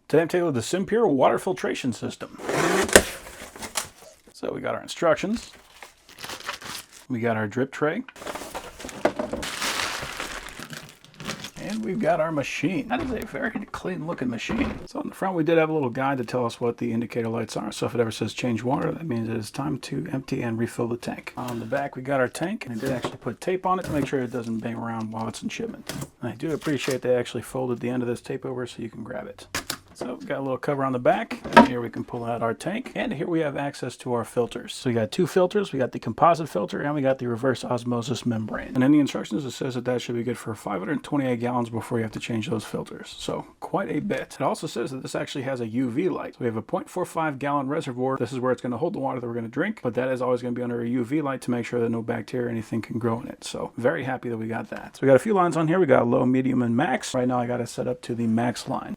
Today I'm taking the SimPure water filtration system. So we got our instructions. We got our drip tray. And we've got our machine. That is a very clean looking machine. So on the front we did have a little guide to tell us what the indicator lights are. So if it ever says change water, that means it is time to empty and refill the tank. On the back we got our tank, and I did actually put tape on it to make sure it doesn't bang around while it's in shipment. I do appreciate they actually folded the end of this tape over so you can grab it. So we've got a little cover on the back, and here we can pull out our tank, and here we have access to our filters. So we got two filters, we got the composite filter, and we got the reverse osmosis membrane. And in the instructions it says that that should be good for 528 gallons before you have to change those filters. So quite a bit. It also says that this actually has a UV light. So we have a 0.45 gallon reservoir. This is where it's going to hold the water that we're going to drink, but that is always going to be under a UV light to make sure that no bacteria or anything can grow in it. So very happy that we got that. So we got a few lines on here. We got low, medium, and max. Right now I got it set up to the max line.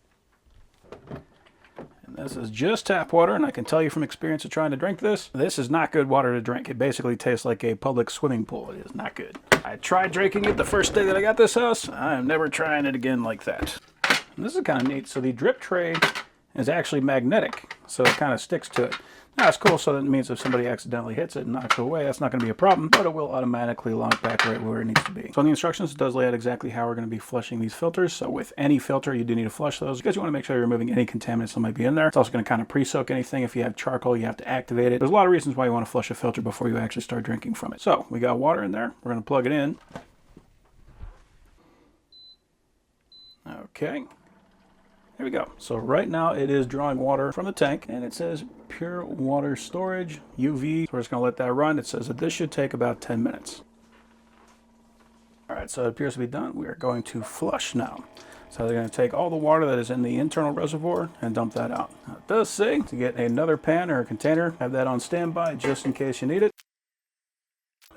This is just tap water, and I can tell you from experience of trying to drink this, this is not good water to drink. It basically tastes like a public swimming pool. It is not good. I tried drinking it the first day that I got this house. I am never trying it again like that. And this is kind of neat. So the drip tray is actually magnetic, so it kind of sticks to it. Now it's cool, so that means if somebody accidentally hits it and knocks it away, that's not going to be a problem, but it will automatically lock back right where it needs to be. So in the instructions, it does lay out exactly how we're going to be flushing these filters. So with any filter, you do need to flush those because you want to make sure you're removing any contaminants that might be in there. It's also going to kind of pre-soak anything. If you have charcoal, you have to activate it. There's a lot of reasons why you want to flush a filter before you actually start drinking from it. So we got water in there. We're going to plug it in. Okay. Here we go. So right now it is drawing water from the tank, and it says pure water storage, UV. So we're just going to let that run. It says that this should take about 10 minutes. All right, so it appears to be done. We are going to flush now. So they're going to take all the water that is in the internal reservoir and dump that out. Now it does say to get another pan or a container, have that on standby just in case you need it.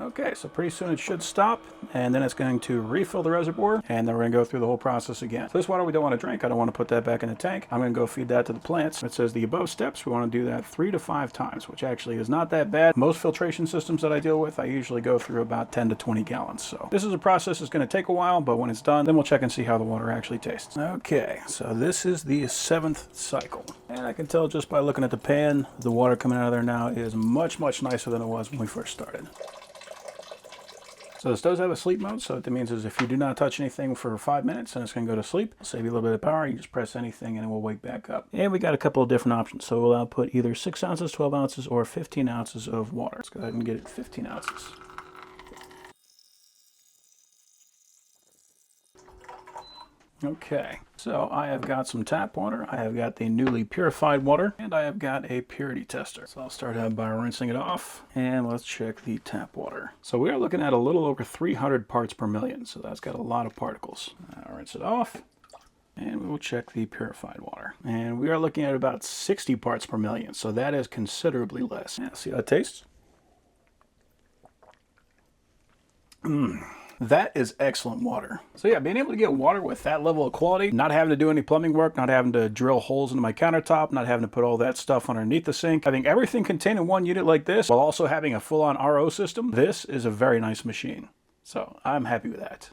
Okay, so pretty soon it should stop, and then it's going to refill the reservoir, and then we're going to go through the whole process again. So this water we don't want to drink. I don't want to put that back in the tank. I'm going to go feed that to the plants. It says the above steps, we want to do that 3 to 5 times, which actually is not that bad. Most filtration systems that I deal with, I usually go through about 10 to 20 gallons. So this is a process that's going to take a while, but when it's done, then we'll check and see how the water actually tastes. Okay, so this is the 7th cycle. And I can tell just by looking at the pan, the water coming out of there now is much, much nicer than it was when we first started. So this does have a sleep mode, so what that means is if you do not touch anything for 5 minutes, then it's going to go to sleep. It'll save you a little bit of power. You just press anything and it will wake back up. And we got a couple of different options. So we'll output either 6 ounces, 12 ounces, or 15 ounces of water. Let's go ahead and get it 15 ounces. Okay, so I have got some tap water, I have got the newly purified water, and I have got a purity tester. So I'll start out by rinsing it off, and let's check the tap water. So we are looking at a little over 300 parts per million, so that's got a lot of particles. I'll rinse it off, and we will check the purified water. And we are looking at about 60 parts per million, so that is considerably less. Yeah, see how it tastes? That is excellent water. So yeah, being able to get water with that level of quality, not having to do any plumbing work, not having to drill holes into my countertop, not having to put all that stuff underneath the sink, having everything contained in one unit like this, while also having a full-on RO system, this is a very nice machine. So I'm happy with that.